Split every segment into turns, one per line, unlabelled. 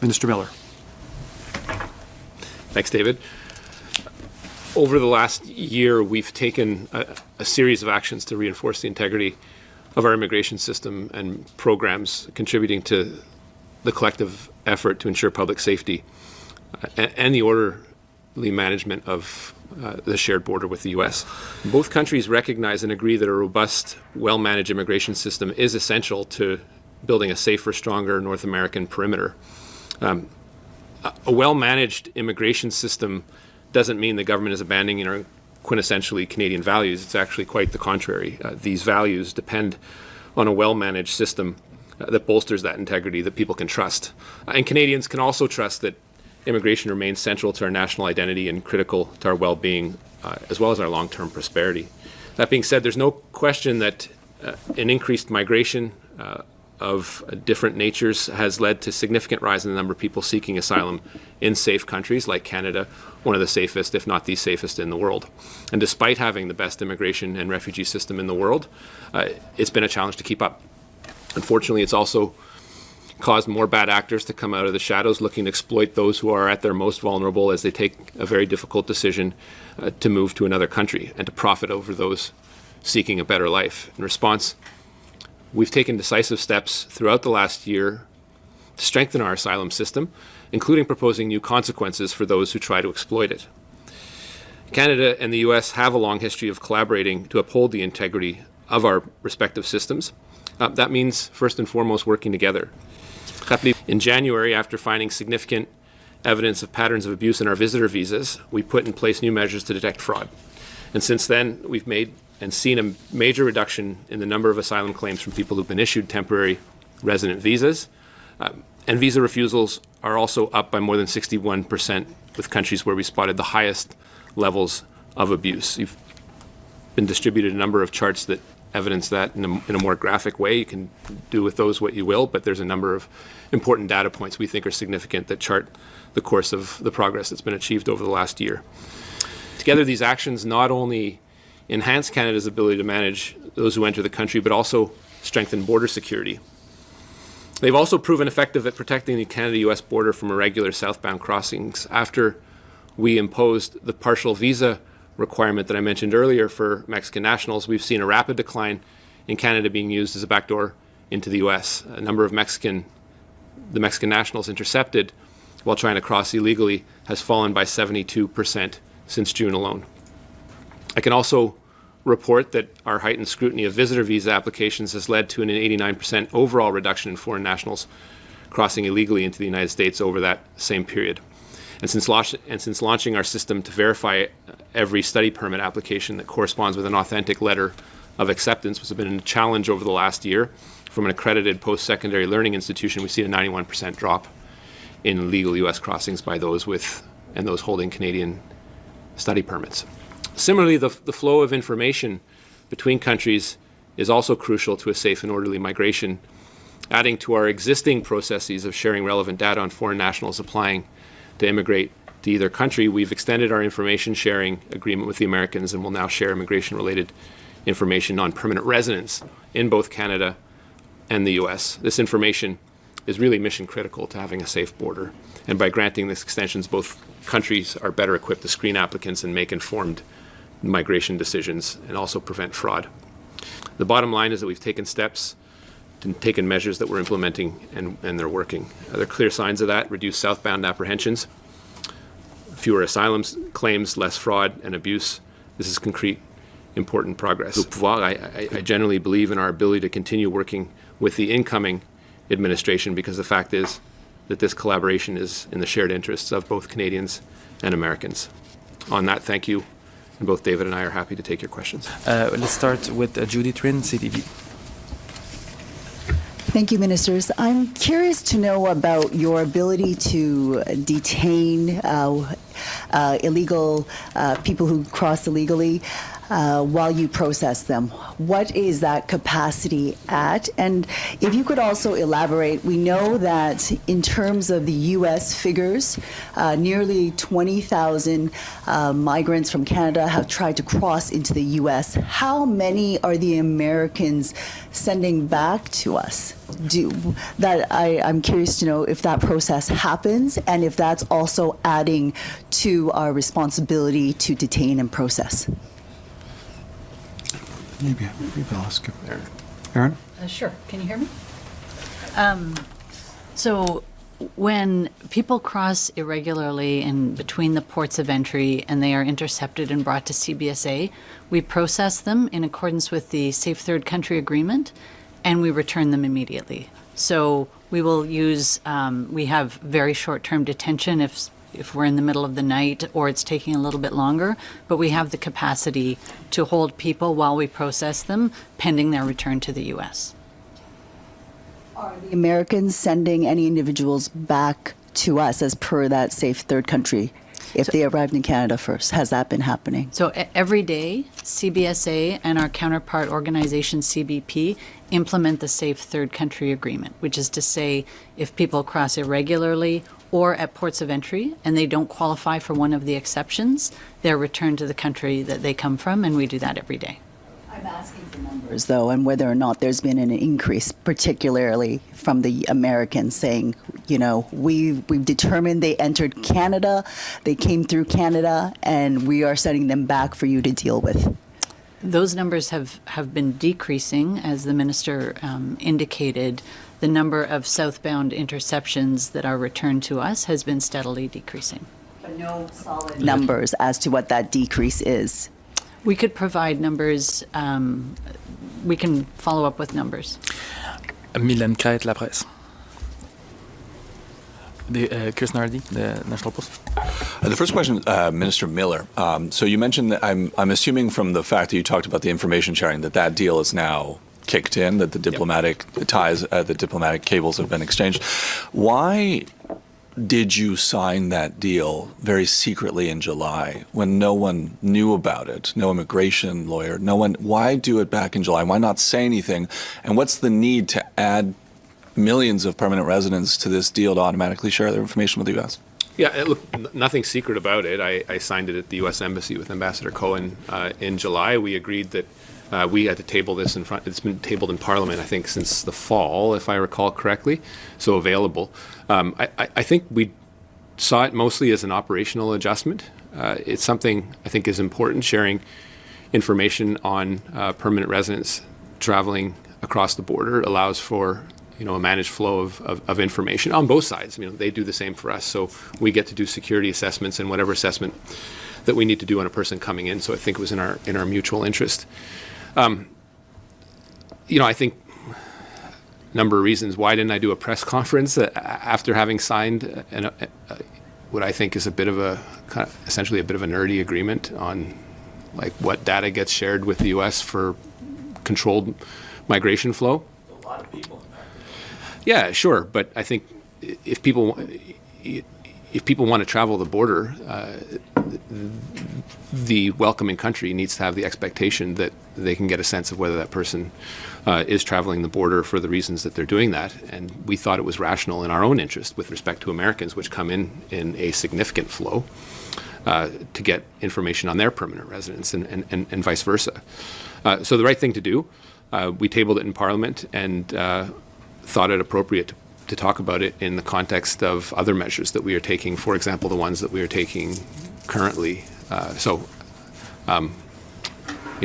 Minister Miller.
Thanks, David. Over the last year, we've taken a series of actions to reinforce the integrity of our immigration system and programs contributing to the collective effort to ensure public safety and the orderly management of the shared border with the U.S. Both countries recognize and agree that a robust, well-managed immigration system is essential to building a safer, stronger North American perimeter. A well-managed immigration system doesn't mean the government is abandoning our quintessentially Canadian values. It's actually quite the contrary. These values depend on a well-managed system that bolsters that integrity that people can trust. And Canadians can also trust that immigration remains central to our national identity and critical to our well-being, as well as our long-term prosperity. That being said, there's no question that an increased migration of different natures has led to significant rise in the number of people seeking asylum in safe countries like Canada, one of the safest, if not the safest in the world. And despite having the best immigration and refugee system in the world, it's been a challenge to keep up. Unfortunately, it's also caused more bad actors to come out of the shadows looking to exploit those who are at their most vulnerable as they take a very difficult decision to move to another country and to profit over those seeking a better life. In response, we've taken decisive steps throughout the last year to strengthen our asylum system, including proposing new consequences for those who try to exploit it. Canada and the U.S. have a long history of collaborating to uphold the integrity of our respective systems. That means, first and foremost, working together. In January, after finding significant evidence of patterns of abuse in our visitor visas, we put in place new measures to detect fraud. And since then, we've made and seen a major reduction in the number of asylum claims from people who've been issued temporary resident visas. And visa refusals are also up by more than 61% with countries where we spotted the highest levels of abuse. You've been distributed a number of charts that evidence that in a more graphic way. You can do with those what you will, but there's a number of important data points we think are significant that chart the course of the progress that's been achieved over the last year. Together, these actions not only enhance Canada's ability to manage those who enter the country, but also strengthen border security. They've also proven effective at protecting the Canada-US border from irregular southbound crossings. After we imposed the partial visa requirement that I mentioned earlier for Mexican nationals, we've seen a rapid decline in Canada being used as a backdoor into the U.S. A number of the Mexican nationals intercepted while trying to cross illegally has fallen by 72% since June alone. I can also report that our heightened scrutiny of visitor visa applications has led to an 89% overall reduction in foreign nationals crossing illegally into the United States over that same period. And since launching our system to verify every study permit application that corresponds with an authentic letter of acceptance, which has been a challenge over the last year, from an accredited post-secondary learning institution, we've seen a 91% drop in legal U.S. crossings by those holding Canadian study permits. Similarly, the flow of information between countries is also crucial to a safe and orderly migration, adding to our existing processes of sharing relevant data on foreign nationals applying to immigrate to either country. We've extended our information sharing agreement with the Americans and will now share immigration-related information on permanent residents in both Canada and the U.S. This information is really mission critical to having a safe border. And by granting these extensions, both countries are better equipped to screen applicants and make informed migration decisions and also prevent fraud. The bottom line is that we've taken steps and taken measures that we're implementing and they're working. There are clear signs of that: reduced southbound apprehensions, fewer asylum claims, less fraud and abuse. This is concrete, important progress. I generally believe in our ability to continue working with the incoming administration because the fact is that this collaboration is in the shared interests of both Canadians and Americans. On that, thank you. And both David and I are happy to take your questions.
Let's start with Judy Trin, CTV.
Thank you, Ministers. I'm curious to know about your ability to detain illegal people who cross illegally. while you process them. What is that capacity at? And if you could also elaborate, we know that in terms of the U.S. figures, nearly 20,000 migrants from Canada have tried to cross into the U.S. How many are the Americans sending back to us? I'm curious to know if that process happens and if that's also adding to our responsibility to detain and process.
Maybe I'll ask Erin.
Sure. Can you hear me? So when people cross irregularly in between the ports of entry and they are intercepted and brought to CBSA, we process them in accordance with the Safe Third Country Agreement, and we return them immediately. So we will use, we have very short-term detention if we're in the middle of the night or it's taking a little bit longer, but we have the capacity to hold people while we process them pending their return to the U.S.
Are the Americans sending any individuals back to us as per that safe third country if they arrived in Canada first? Has that been happening?
So every day, CBSA and our counterpart organization, CBP, implement the Safe Third Country Agreement, which is to say if people cross irregularly or at ports of entry and they don't qualify for one of the exceptions, they're returned to the country that they come from, and we do that every day.
I'm asking for numbers, though, and whether or not there's been an increase, particularly from the Americans saying, you know, we've determined they entered Canada, they came through Canada, and we are sending them back for you to deal with.
Those numbers have been decreasing, as the minister indicated. The number of southbound interceptions that are returned to us has been steadily decreasing.
But no solid numbers as to what that decrease is.
We could provide numbers. We can follow up with numbers.
Mylène Crête, La Presse. Chris Nardi, the National Post.
The first question, Minister Miller. So you mentioned that I'm assuming from the fact that you talked about the information sharing that deal is now kicked in, that the diplomatic ties, the diplomatic cables have been exchanged. Why did you sign that deal very secretly in July when no one knew about it? No immigration lawyer, no one. Why do it back in July? Why not say anything? And what's the need to add millions of permanent residents to this deal to automatically share their information with the U.S.?
Yeah, look, nothing secret about it. I signed it at the U.S. Embassy with Ambassador Cohen in July. We agreed that we had to table this in front. It's been tabled in Parliament, I think, since the fall, if I recall correctly, so available. I think we saw it mostly as an operational adjustment. It's something I think is important, sharing information on permanent residents traveling across the border allows for a managed flow of information on both sides. They do the same for us, so we get to do security assessments and whatever assessment that we need to do on a person coming in. So I think it was in our mutual interest. I think a number of reasons. Why didn't I do a press conference after having signed what I think is a bit of a essentially a bit of a nerdy agreement on like what data gets shared with the U.S. for controlled migration flow?
A lot of people.
Yeah, sure, but I think if people want to travel the border, the welcoming country needs to have the expectation that they can get a sense of whether that person is traveling the border for the reasons that they're doing that. And we thought it was rational in our own interest with respect to Americans, which come in a significant flow, to get information on their permanent residents and vice versa. So the right thing to do, we tabled it in Parliament and thought it appropriate to talk about it in the context of other measures that we are taking, for example, the ones that we are taking currently.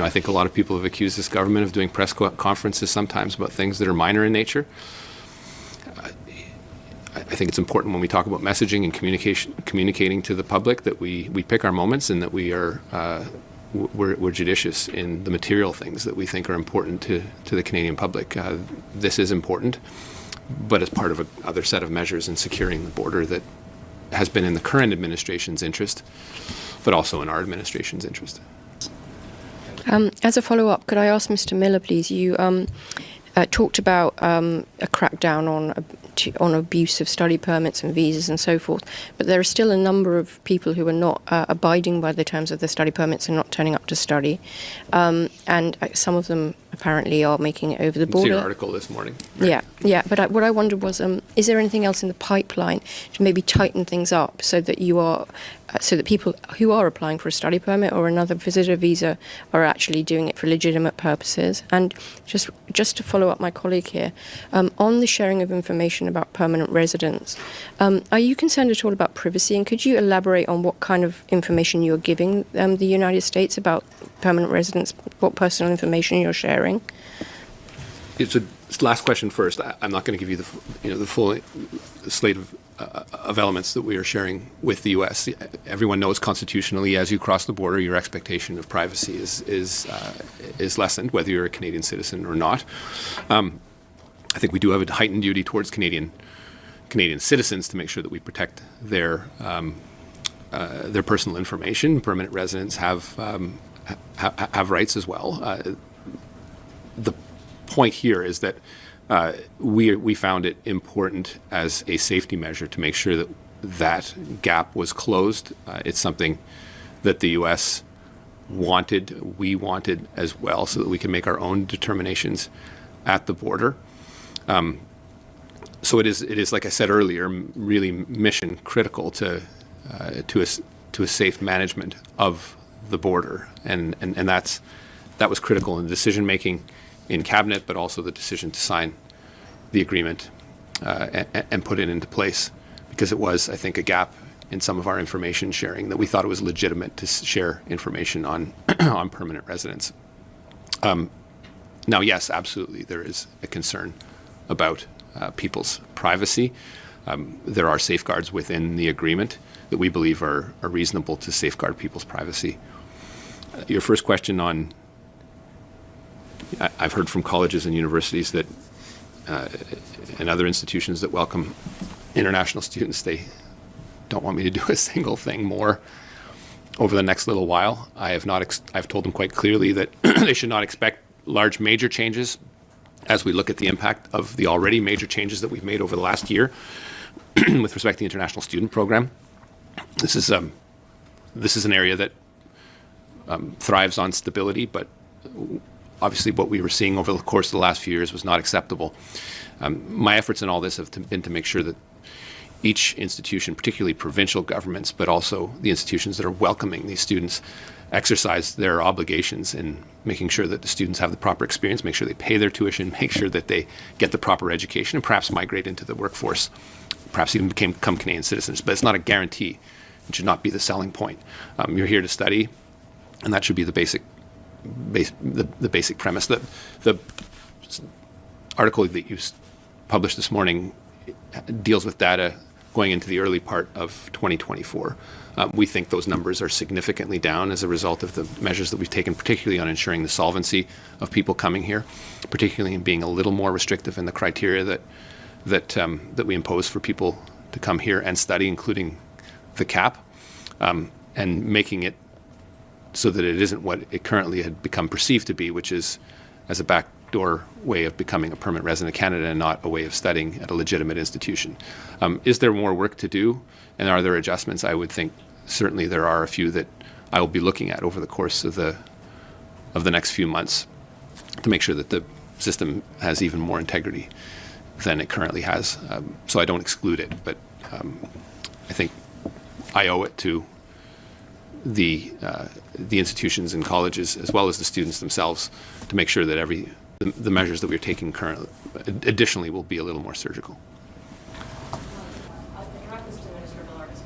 I think a lot of people have accused this government of doing press conferences sometimes about things that are minor in nature. I think it's important when we talk about messaging and communicating to the public that we pick our moments and that we're judicious in the material things that we think are important to the Canadian public. This is important, but as part of another set of measures in securing the border that has been in the current administration's interest, but also in our administration's interest.
As a follow-up, could I ask Mr. Miller, please, you talked about a crackdown on on abuse of study permits and visas and so forth. But there are still a number of people who are not abiding by the terms of the study permits and not turning up to study. And some of them apparently are making it over the border.
See your article this morning.
Yeah. But what I wondered was, is there anything else in the pipeline to maybe tighten things up so that so that people who are applying for a study permit or another visitor visa are actually doing it for legitimate purposes? And just to follow up my colleague here, on the sharing of information about permanent residents, are you concerned at all about privacy? And could you elaborate on what kind of information you're giving the United States about permanent residents, what personal information you're sharing?
It's a last question first. I'm not going to give you the full slate of elements that we are sharing with the U.S. Everyone knows constitutionally, as you cross the border, your expectation of privacy is lessened, whether you're a Canadian citizen or not. I think we do have a heightened duty towards Canadian citizens to make sure that we protect their personal information. Permanent residents have rights as well. The point here is that we found it important as a safety measure to make sure that gap was closed. It's something that the U.S. wanted, we wanted as well, so that we can make our own determinations at the border. So it is, like I said earlier, really mission critical to a safe management of the border, and that was critical in the decision making in cabinet, but also the decision to sign the agreement and put it into place, because it was, I think, a gap in some of our information sharing that we thought it was legitimate to share information on on permanent residents. Now, yes, absolutely, there is a concern about people's privacy. There are safeguards within the agreement that we believe are reasonable to safeguard people's privacy. Your first question on, I've heard from colleges and universities that and other institutions that welcome international students, they don't want me to do a single thing more over the next little while. I've told them quite clearly that they should not expect large major changes as we look at the impact of the already major changes that we've made over the last year with respect to the international student program. This is an area that thrives on stability, but obviously what we were seeing over the course of the last few years was not acceptable. My efforts in all this have been to make sure that each institution, particularly provincial governments, but also the institutions that are welcoming these students, exercise their obligations in making sure that the students have the proper experience, make sure they pay their tuition, make sure that they get the proper education, and perhaps migrate into the workforce, perhaps even become Canadian citizens. But it's not a guarantee. It should not be the selling point. You're here to study, and that should be the basic premise. The article that you published this morning deals with data going into the early part of 2024. We think those numbers are significantly down as a result of the measures that we've taken, particularly on ensuring the solvency of people coming here, particularly in being a little more restrictive in the criteria that we impose for people to come here and study, including the cap, and making it so that it isn't what it currently had become perceived to be, which is as a backdoor way of becoming a permanent resident of Canada and not a way of studying at a legitimate institution. Is there more work to do, and are there adjustments? I would think certainly there are a few that I will be looking at over the course of the next few months to make sure that the system has even more integrity than it currently has. So I don't exclude it, but I think I owe it to the institutions and colleges, as well as the students themselves, to make sure that the measures that we're taking currently, additionally, will be a little more surgical.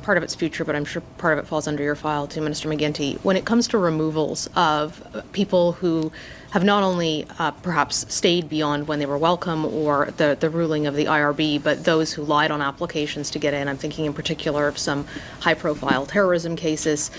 Part of its future, but I'm sure part of it falls under your file too, Minister McGuinty. When it comes to removals of people who have not only perhaps stayed beyond when they were welcome or the ruling of the IRB, but those who lied on applications to get in, I'm thinking in particular of some high-profile terrorism cases.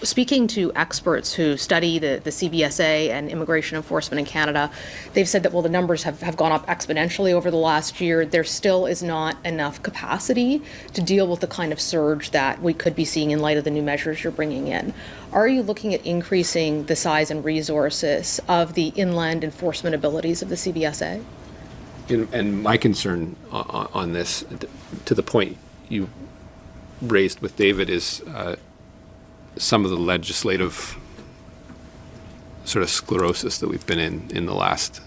Speaking to experts who study the CBSA and immigration enforcement in Canada, they've said that, well, the numbers have gone up exponentially over the last year. There still is not enough capacity to deal with the kind of surge that we could be seeing in light of the new measures you're bringing in. Are you looking at increasing the size and resources of the inland enforcement abilities of the CBSA?
And my concern on this, to the point you raised with David, is some of the legislative sort of sclerosis that we've been in the last.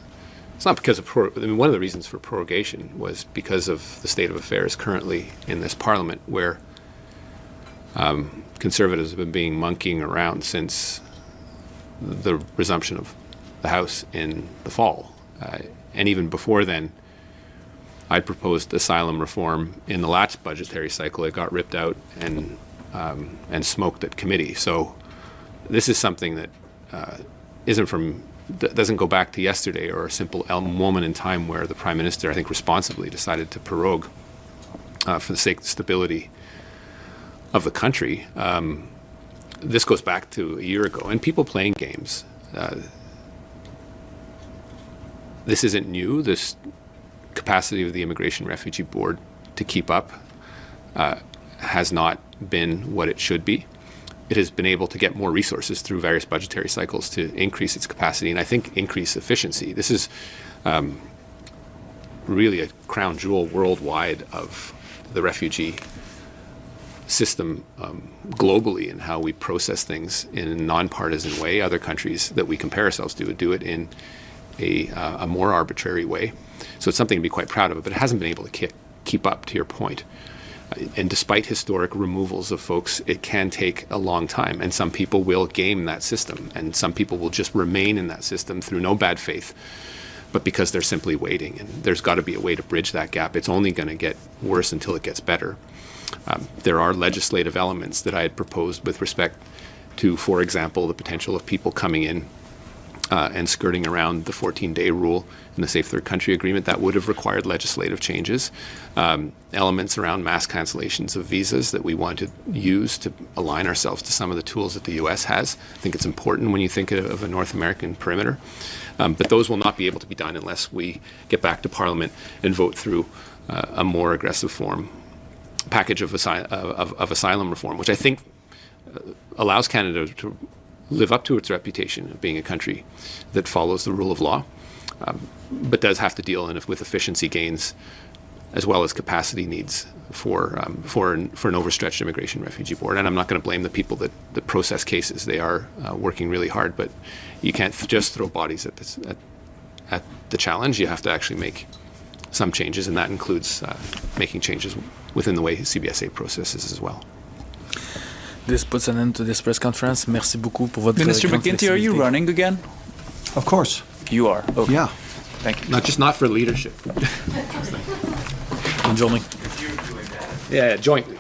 It's not because of one of the reasons for prorogation was because of the state of affairs currently in this Parliament, where Conservatives have been monkeying around since the resumption of the House in the fall. And even before then, I proposed asylum reform in the last budgetary cycle. It got ripped out and smoked at committee. So this is something that doesn't go back to yesterday or a simple moment in time where the Prime Minister, I think responsibly, decided to prorogue for the sake of the stability of the country. This goes back to a year ago, and people playing games. This isn't new. This capacity of the Immigration Refugee Board to keep up has not been what it should be. It has been able to get more resources through various budgetary cycles to increase its capacity and I think increase efficiency. This is really a crown jewel worldwide of the refugee system globally and how we process things in a nonpartisan way. Other countries that we compare ourselves to do it in a more arbitrary way. So it's something to be quite proud of, but it hasn't been able to keep up, to your point. And despite historic removals of folks, it can take a long time. And some people will game that system. And some people will just remain in that system through no bad faith, but because they're simply waiting. And there's got to be a way to bridge that gap. It's only going to get worse until it gets better. There are legislative elements that I had proposed with respect to, for example, the potential of people coming in and skirting around the 14-day rule in the Safe Third Country Agreement. That would have required legislative changes. Elements around mass cancellations of visas that we want to use to align ourselves to some of the tools that the U.S. has. I think it's important when you think of a North American perimeter. But those will not be able to be done unless we get back to Parliament and vote through a more aggressive package of asylum reform, which I think allows Canada to live up to its reputation of being a country that follows the rule of law, but does have to deal with efficiency gains as well as capacity needs for an overstretched Immigration Refugee Board. And I'm not going to blame the people that process cases. They are working really hard, but you can't just throw bodies at the challenge. You have to actually make some changes, and that includes making changes within the way CBSA processes as well.
This puts an end to this press conference. Merci beaucoup pour votre
Minister McGuinty, are you running again?
Of course.
You are. Okay.
Yeah.
Thank you.
Not for leadership.
Bonne journée.
Yeah, jointly.